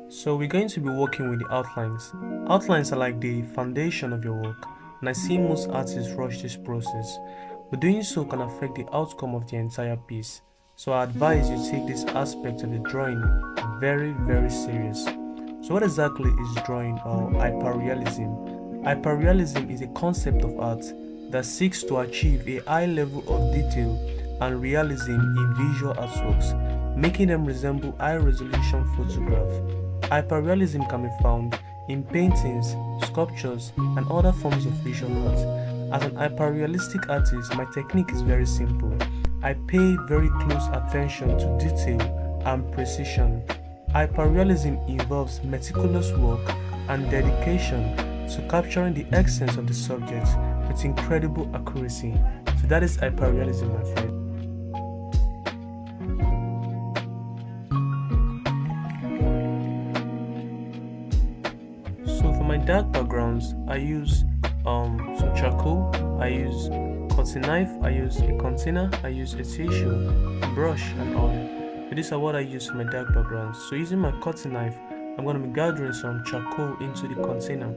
So we're going to be working with the outlines. Outlines are like the foundation of your work, and I see most artists rush this process, but doing so can affect the outcome of the entire piece. So I advise you take this aspect of the drawing very, very serious. So what exactly is drawing or hyperrealism? Hyperrealism is a concept of art that seeks to achieve a high level of detail and realism in visual artworks, making them resemble high-resolution photographs. Hyperrealism can be found in paintings, sculptures, and other forms of visual art. As an hyperrealistic artist, my technique is very simple. I pay very close attention to detail and precision. Hyperrealism involves meticulous work and dedication to capturing the essence of the subject with incredible accuracy. So that is hyperrealism, my friend. So for my dark backgrounds, I use some charcoal, I use cutting knife, I use a container, I use a tissue, a brush, and oil. So these are what I use for my dark backgrounds. So using my cutting knife, I'm going to be gathering some charcoal into the container.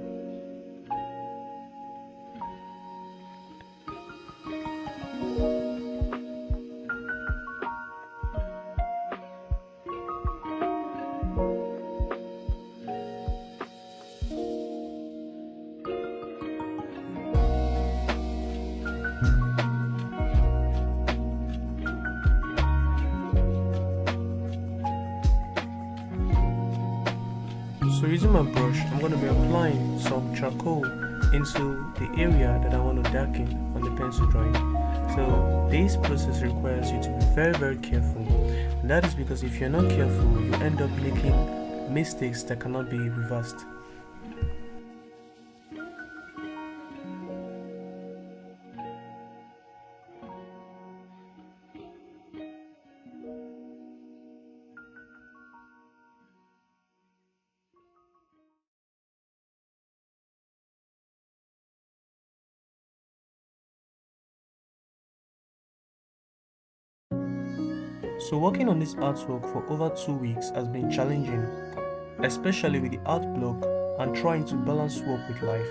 So using my brush, I'm going to be applying some charcoal into the area that I want to darken on the pencil drawing. So this process requires you to be very, very careful. And that is because if you're not careful, you end up making mistakes that cannot be reversed. So working on this artwork for over 2 weeks has been challenging, especially with the art block and trying to balance work with life.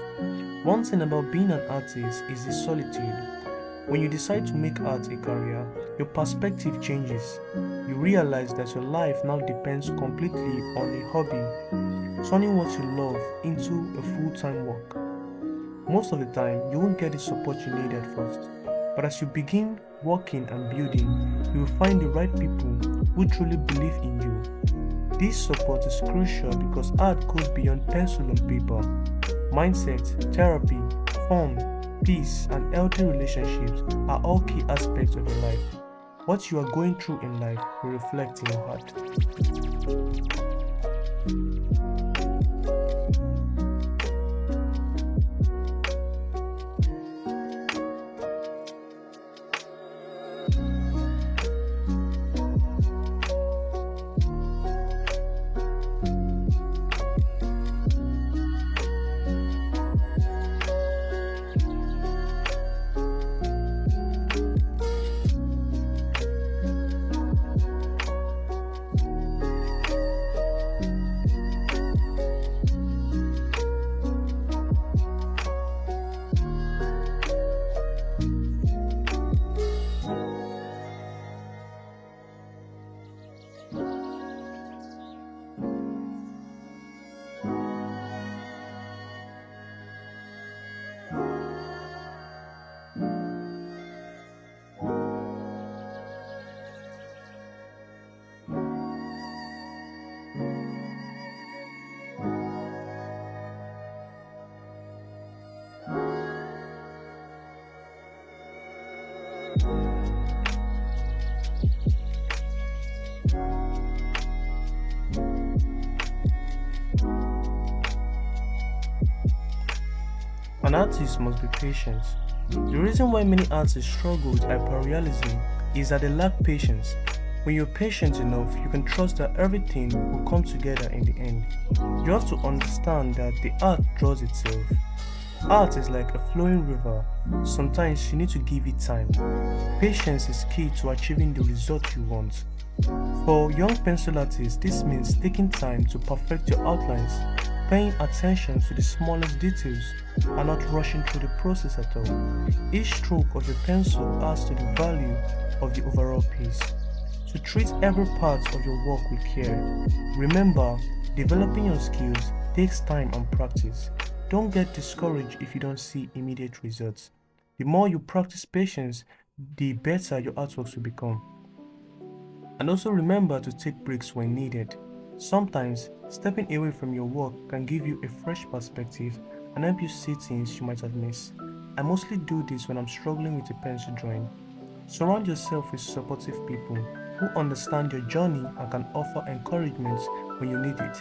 One thing about being an artist is the solitude. When you decide to make art a career, your perspective changes. You realize that your life now depends completely on a hobby, turning what you love into a full-time work. Most of the time, you won't get the support you need at first, but as you begin working and building, you will find the right people who truly believe in you. This support is crucial because art goes beyond pencil and paper. Mindset, therapy, fun, peace, and healthy relationships are all key aspects of your life. What you are going through in life will reflect in your heart. An artist must be patient. The reason why many artists struggle with hyperrealism is that they lack patience. When you're patient enough, you can trust that everything will come together in the end. You have to understand that the art draws itself. Art is like a flowing river. Sometimes you need to give it time. Patience is key to achieving the result you want. For young pencil artists, this means taking time to perfect your outlines, paying attention to the smallest details, and not rushing through the process at all. Each stroke of your pencil adds to the value of the overall piece. So treat every part of your work with care. Remember, developing your skills takes time and practice. Don't get discouraged if you don't see immediate results. The more you practice patience, the better your artworks will become. And also remember to take breaks when needed. Sometimes, stepping away from your work can give you a fresh perspective and help you see things you might have missed. I mostly do this when I'm struggling with a pencil drawing. Surround yourself with supportive people who understand your journey and can offer encouragement when you need it.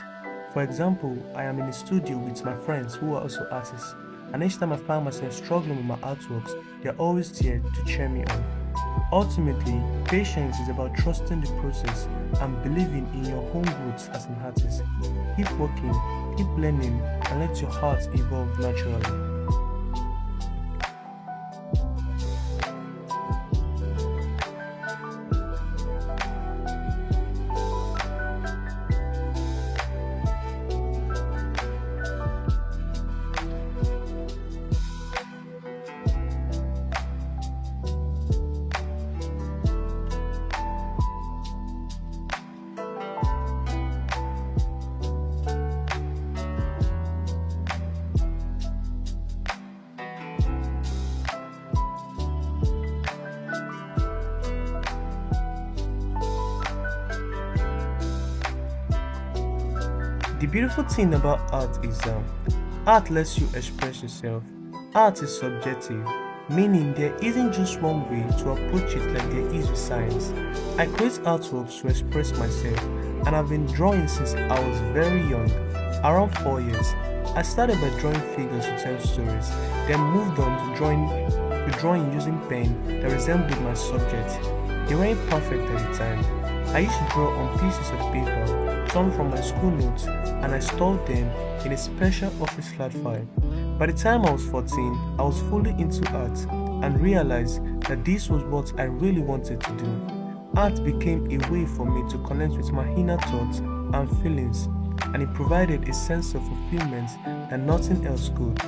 For example, I am in a studio with my friends who are also artists, and each time I find myself struggling with my artworks, they are always there to cheer me on. Ultimately, patience is about trusting the process and believing in your own roots as an artist. Keep working, keep learning, and let your heart evolve naturally. The beautiful thing about art is art lets you express yourself. Art is subjective, meaning there isn't just one way to approach it like there is with science. I create artworks to express myself, and I've been drawing since I was very young, around 4 years. I started by drawing figures to tell stories, then moved on to drawing using pen that resembled my subject. They weren't perfect at the time. I used to draw on pieces of paper, some from my school notes, and I stored them in a special office flat file. By the time I was 14, I was fully into art and realized that this was what I really wanted to do. Art became a way for me to connect with my inner thoughts and feelings, and it provided a sense of fulfillment that nothing else could.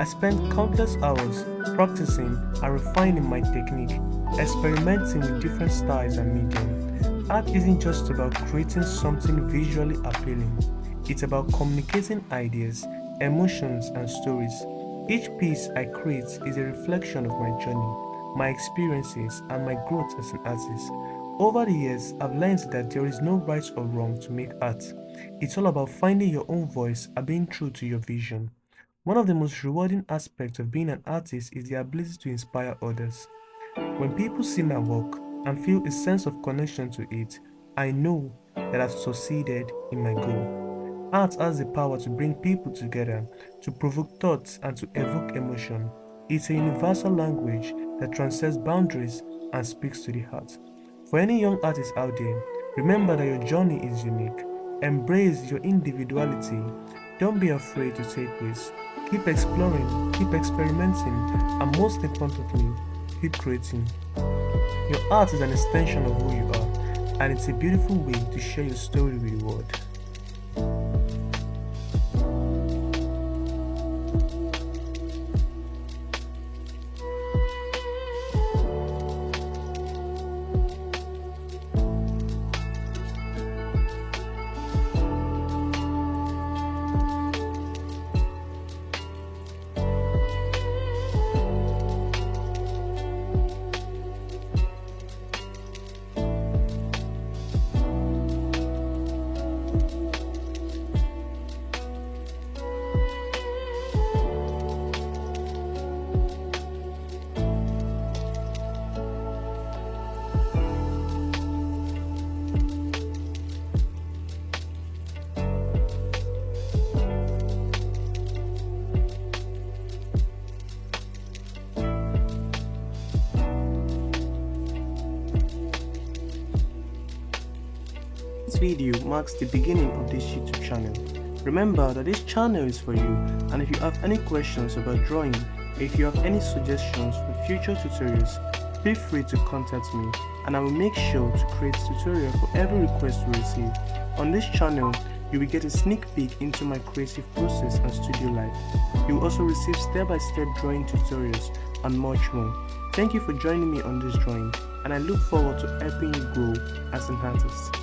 I spent countless hours practicing and refining my technique, experimenting with different styles and mediums. Art isn't just about creating something visually appealing, it's about communicating ideas, emotions, and stories. Each piece I create is a reflection of my journey, my experiences, and my growth as an artist. Over the years, I've learned that there is no right or wrong to make art. It's all about finding your own voice and being true to your vision. One of the most rewarding aspects of being an artist is the ability to inspire others. When people see my work and feel a sense of connection to it, I know that I've succeeded in my goal. Art has the power to bring people together, to provoke thoughts, and to evoke emotion. It's a universal language that transcends boundaries and speaks to the heart. For any young artist out there, remember that your journey is unique. Embrace your individuality. Don't be afraid to take risks. Keep exploring, keep experimenting, and most importantly, keep creating. Your art is an extension of who you are, and it's a beautiful way to share your story with the world. This video marks the beginning of this YouTube channel. Remember that this channel is for you, and if you have any questions about drawing, if you have any suggestions for future tutorials, feel free to contact me and I will make sure to create a tutorial for every request we receive. On this channel, you will get a sneak peek into my creative process and studio life. You will also receive step-by-step drawing tutorials and much more. Thank you for joining me on this drawing, and I look forward to helping you grow as an artist.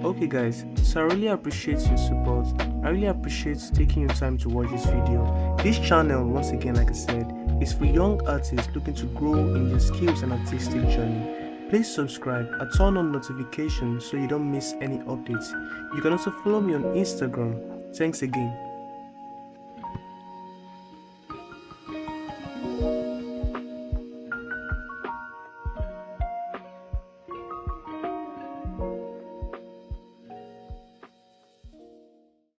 Okay guys, so I really appreciate your support. I really appreciate taking your time to watch this video. This channel, once again, like I said, is for young artists looking to grow in their skills and artistic journey. Please subscribe and turn on notifications so you don't miss any updates. You can also follow me on Instagram. Thanks again.